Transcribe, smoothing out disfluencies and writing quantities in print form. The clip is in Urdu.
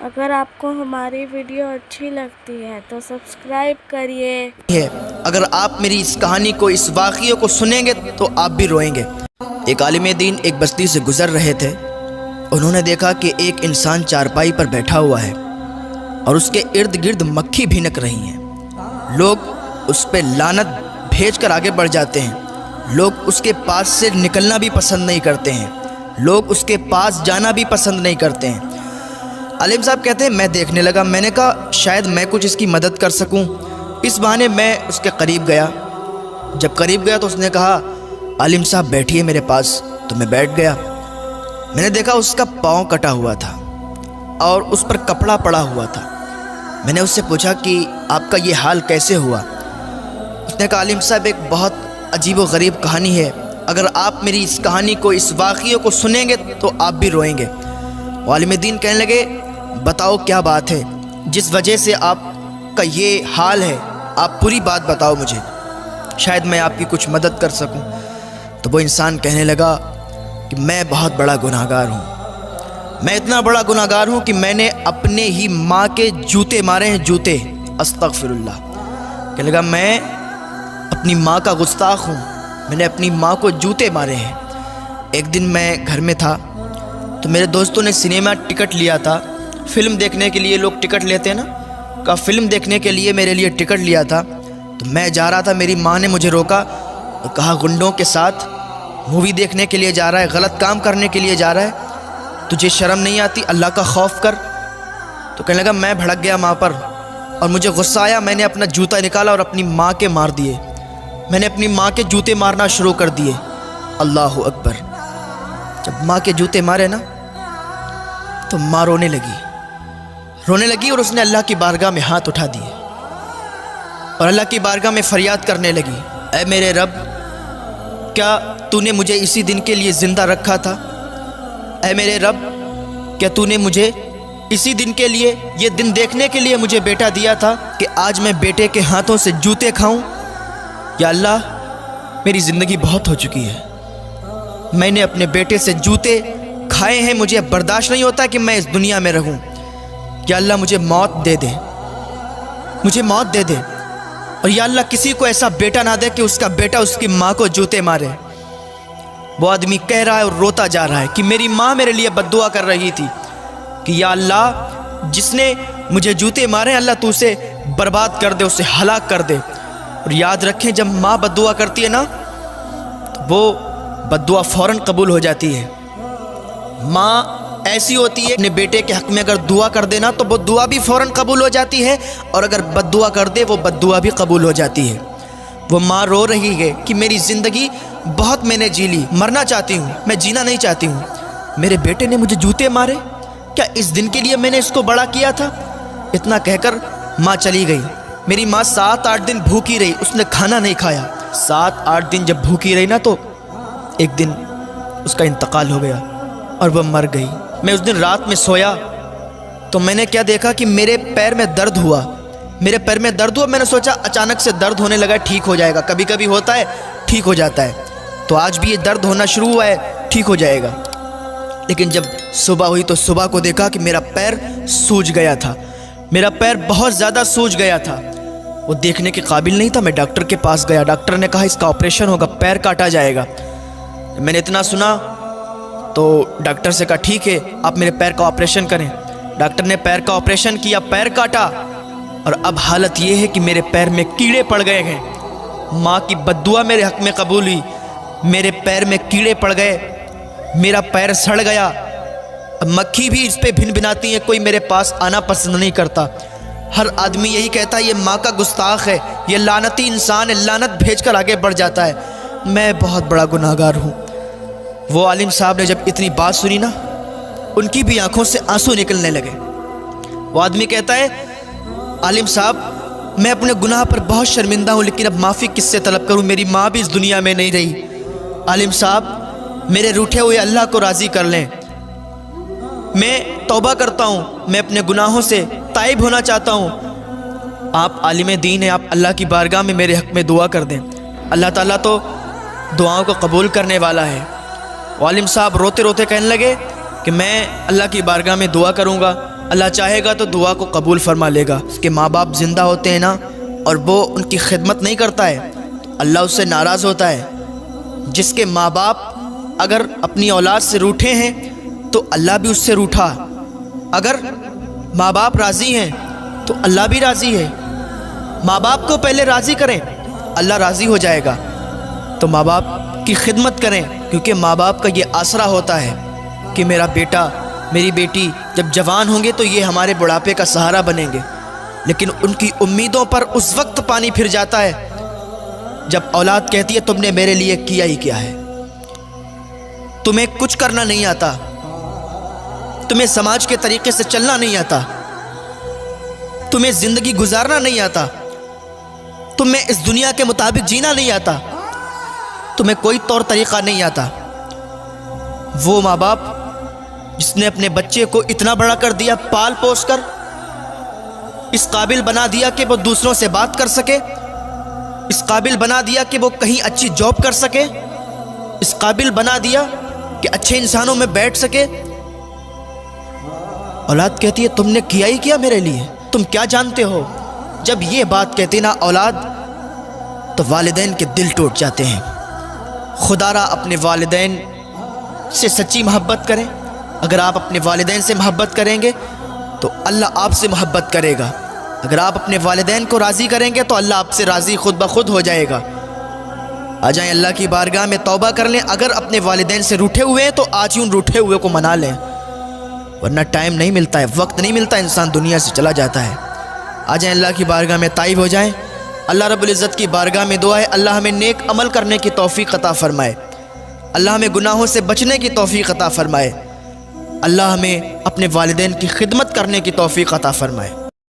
اگر آپ کو ہماری ویڈیو اچھی لگتی ہے تو سبسکرائب کریے۔ اگر آپ میری اس کہانی کو، اس واقعے کو سنیں گے تو آپ بھی روئیں گے۔ ایک عالم دین ایک بستی سے گزر رہے تھے۔ انہوں نے دیکھا کہ ایک انسان چارپائی پر بیٹھا ہوا ہے اور اس کے ارد گرد مکھی بھنک رہی ہیں۔ لوگ اس پہ لعنت بھیج کر آگے بڑھ جاتے ہیں۔ لوگ اس کے پاس سے نکلنا بھی پسند نہیں کرتے ہیں۔ لوگ اس کے پاس جانا بھی پسند نہیں کرتے ہیں۔ عالم صاحب کہتے ہیں میں دیکھنے لگا، میں نے کہا شاید میں کچھ اس کی مدد کر سکوں۔ اس بہانے میں اس کے قریب گیا۔ جب قریب گیا تو اس نے کہا عالم صاحب بیٹھیے میرے پاس، تو میں بیٹھ گیا۔ میں نے دیکھا اس کا پاؤں کٹا ہوا تھا اور اس پر کپڑا پڑا ہوا تھا۔ میں نے اس سے پوچھا کہ آپ کا یہ حال کیسے ہوا؟ اس نے کہا عالم صاحب ایک بہت عجیب و غریب کہانی ہے، اگر آپ میری اس کہانی کو، اس واقعے کو سنیں گے تو آپ بھی روئیں گے۔ عالم دین کہنے لگے بتاؤ کیا بات ہے جس وجہ سے آپ کا یہ حال ہے، آپ پوری بات بتاؤ مجھے، شاید میں آپ کی کچھ مدد کر سکوں۔ تو وہ انسان کہنے لگا کہ میں بہت بڑا گناہگار ہوں، میں اتنا بڑا گناہگار ہوں کہ میں نے اپنے ہی ماں کے جوتے مارے ہیں، جوتے، استغفر اللہ۔ کہنے لگا میں اپنی ماں کا گستاخ ہوں، میں نے اپنی ماں کو جوتے مارے ہیں۔ ایک دن میں گھر میں تھا تو میرے دوستوں نے سنیما ٹکٹ لیا تھا، فلم دیکھنے کے لیے لوگ ٹکٹ لیتے ہیں نا، کہا فلم دیکھنے کے لیے میرے لیے ٹکٹ لیا تھا۔ تو میں جا رہا تھا، میری ماں نے مجھے روکا اور کہا گنڈوں کے ساتھ مووی دیکھنے کے لیے جا رہا ہے، غلط کام کرنے کے لیے جا رہا ہے، تجھے شرم نہیں آتی؟ اللہ کا خوف کر۔ تو کہنے لگا میں بھڑک گیا ماں پر اور مجھے غصہ آیا، میں نے اپنا جوتا نکالا اور اپنی ماں کے مار دیے۔ میں نے اپنی ماں کے جوتے مارنا شروع کر دیے۔ اللہ اکبر۔ جب ماں کے جوتے مارے نا تو ماں رونے لگی اور اس نے اللہ کی بارگاہ میں ہاتھ اٹھا دیے اور اللہ کی بارگاہ میں فریاد کرنے لگی، اے میرے رب، کیا تو نے مجھے اسی دن کے لیے زندہ رکھا تھا؟ اے میرے رب، کیا تو نے مجھے اسی دن کے لیے، یہ دن دیکھنے کے لیے مجھے بیٹا دیا تھا کہ آج میں بیٹے کے ہاتھوں سے جوتے کھاؤں؟ یا اللہ، میری زندگی بہت ہو چکی ہے، میں نے اپنے بیٹے سے جوتے کھائے ہیں، مجھے اب برداشت نہیں ہوتا کہ میں اس دنیا میں رہوں۔ یا اللہ مجھے موت دے دے، مجھے موت دے دے، اور یا اللہ کسی کو ایسا بیٹا نہ دے کہ اس کا بیٹا اس کی ماں کو جوتے مارے۔ وہ آدمی کہہ رہا ہے اور روتا جا رہا ہے کہ میری ماں میرے لیے بد دعا کر رہی تھی کہ یا اللہ جس نے مجھے جوتے مارے، اللہ تو اسے برباد کر دے، اسے ہلاک کر دے۔ اور یاد رکھیں جب ماں بد دعا کرتی ہے نا تو وہ بد دعا فوراً قبول ہو جاتی ہے۔ ماں ایسی ہوتی ہے، اپنے بیٹے کے حق میں اگر دعا کر دینا تو وہ دعا بھی فوراً قبول ہو جاتی ہے، اور اگر بد دعا کر دے وہ بد دعا بھی قبول ہو جاتی ہے۔ وہ ماں رو رہی ہے کہ میری زندگی بہت میں نے جی لی، مرنا چاہتی ہوں، میں جینا نہیں چاہتی ہوں، میرے بیٹے نے مجھے جوتے مارے، کیا اس دن کے لیے میں نے اس کو بڑا کیا تھا؟ اتنا کہہ کر ماں چلی گئی۔ میری ماں 7-8 دن بھوکی رہی، اس نے کھانا نہیں کھایا۔ 7-8 دن جب بھوکی رہی نا تو ایک دن اس کا انتقال ہو گیا اور وہ مر گئی۔ میں اس دن رات میں سویا تو میں نے کیا دیکھا کہ میرے پیر میں درد ہوا، میرے پیر میں درد ہوا۔ میں نے سوچا اچانک سے درد ہونے لگا، ٹھیک ہو جائے گا، کبھی کبھی ہوتا ہے ٹھیک ہو جاتا ہے، تو آج بھی یہ درد ہونا شروع ہوا ہے، ٹھیک ہو جائے گا۔ لیکن جب صبح ہوئی تو صبح کو دیکھا کہ میرا پیر سوج گیا تھا، میرا پیر بہت زیادہ سوج گیا تھا، وہ دیکھنے کے قابل نہیں تھا۔ میں ڈاکٹر کے پاس گیا، ڈاکٹر نے کہا اس کا آپریشن ہوگا، پیر کاٹا جائے گا۔ میں نے اتنا سنا تو ڈاکٹر سے کہا ٹھیک ہے آپ میرے پیر کا آپریشن کریں۔ ڈاکٹر نے پیر کا آپریشن کیا، پیر کاٹا، اور اب حالت یہ ہے کہ میرے پیر میں کیڑے پڑ گئے ہیں۔ ماں کی بد دعا میرے حق میں قبول ہوئی، میرے پیر میں کیڑے پڑ گئے، میرا پیر سڑ گیا، اب مکھی بھی اس پہ بھن بھناتی ہے، کوئی میرے پاس آنا پسند نہیں کرتا۔ ہر آدمی یہی کہتا ہے یہ ماں کا گستاخ ہے، یہ لعنتی انسان ہے، لعنت بھیج کر آگے بڑھ جاتا ہے، میں بہت بڑا گناہگار ہوں۔ وہ عالم صاحب نے جب اتنی بات سنی نا ان کی بھی آنکھوں سے آنسو نکلنے لگے۔ وہ آدمی کہتا ہے عالم صاحب میں اپنے گناہ پر بہت شرمندہ ہوں، لیکن اب معافی کس سے طلب کروں، میری ماں بھی اس دنیا میں نہیں رہی۔ عالم صاحب میرے روٹھے ہوئے اللہ کو راضی کر لیں، میں توبہ کرتا ہوں، میں اپنے گناہوں سے تائب ہونا چاہتا ہوں۔ آپ عالم دین ہیں، آپ اللہ کی بارگاہ میں میرے حق میں دعا کر دیں، اللہ تعالیٰ تو دعاؤں کو قبول کرنے والا ہے۔ عالم صاحب روتے روتے کہنے لگے کہ میں اللہ کی بارگاہ میں دعا کروں گا، اللہ چاہے گا تو دعا کو قبول فرما لے گا۔ اس کے ماں باپ زندہ ہوتے ہیں نا اور وہ ان کی خدمت نہیں کرتا ہے تو اللہ اس سے ناراض ہوتا ہے۔ جس کے ماں باپ اگر اپنی اولاد سے روٹھے ہیں تو اللہ بھی اس سے روٹھا۔ اگر ماں باپ راضی ہیں تو اللہ بھی راضی ہے۔ ماں باپ کو پہلے راضی کریں، اللہ راضی ہو جائے گا۔ تو ماں باپ کی خدمت کریں، کیونکہ ماں باپ کا یہ آسرا ہوتا ہے کہ میرا بیٹا میری بیٹی جب جوان ہوں گے تو یہ ہمارے بڑھاپے کا سہارا بنیں گے۔ لیکن ان کی امیدوں پر اس وقت پانی پھر جاتا ہے جب اولاد کہتی ہے تم نے میرے لیے کیا ہی کیا ہے، تمہیں کچھ کرنا نہیں آتا، تمہیں سماج کے طریقے سے چلنا نہیں آتا، تمہیں زندگی گزارنا نہیں آتا، تمہیں اس دنیا کے مطابق جینا نہیں آتا، تمہیں کوئی طور طریقہ نہیں آتا۔ وہ ماں باپ جس نے اپنے بچے کو اتنا بڑا کر دیا، پال پوس کر اس قابل بنا دیا کہ وہ دوسروں سے بات کر سکے، اس قابل بنا دیا کہ وہ کہیں اچھی جاب کر سکے، اس قابل بنا دیا کہ اچھے انسانوں میں بیٹھ سکے، اولاد کہتی ہے تم نے کیا ہی کیا میرے لیے، تم کیا جانتے ہو۔ جب یہ بات کہتی نا اولاد تو والدین کے دل ٹوٹ جاتے ہیں۔ خدا را اپنے والدین سے سچی محبت کریں۔ اگر آپ اپنے والدین سے محبت کریں گے تو اللہ آپ سے محبت کرے گا۔ اگر آپ اپنے والدین کو راضی کریں گے تو اللہ آپ سے راضی خود بخود ہو جائے گا۔ آ جائیں اللہ کی بارگاہ میں توبہ کر لیں۔ اگر اپنے والدین سے روٹھے ہوئے ہیں تو آج ہی ان روٹھے ہوئے کو منا لیں، ورنہ ٹائم نہیں ملتا ہے، وقت نہیں ملتا، انسان دنیا سے چلا جاتا ہے۔ آ جائیں اللہ کی بارگاہ میں تائب ہو جائیں۔ اللہ رب العزت کی بارگاہ میں دعا ہے اللہ ہمیں نیک عمل کرنے کی توفیق عطا فرمائے، اللہ ہمیں گناہوں سے بچنے کی توفیق عطا فرمائے، اللہ ہمیں اپنے والدین کی خدمت کرنے کی توفیق عطا فرمائے۔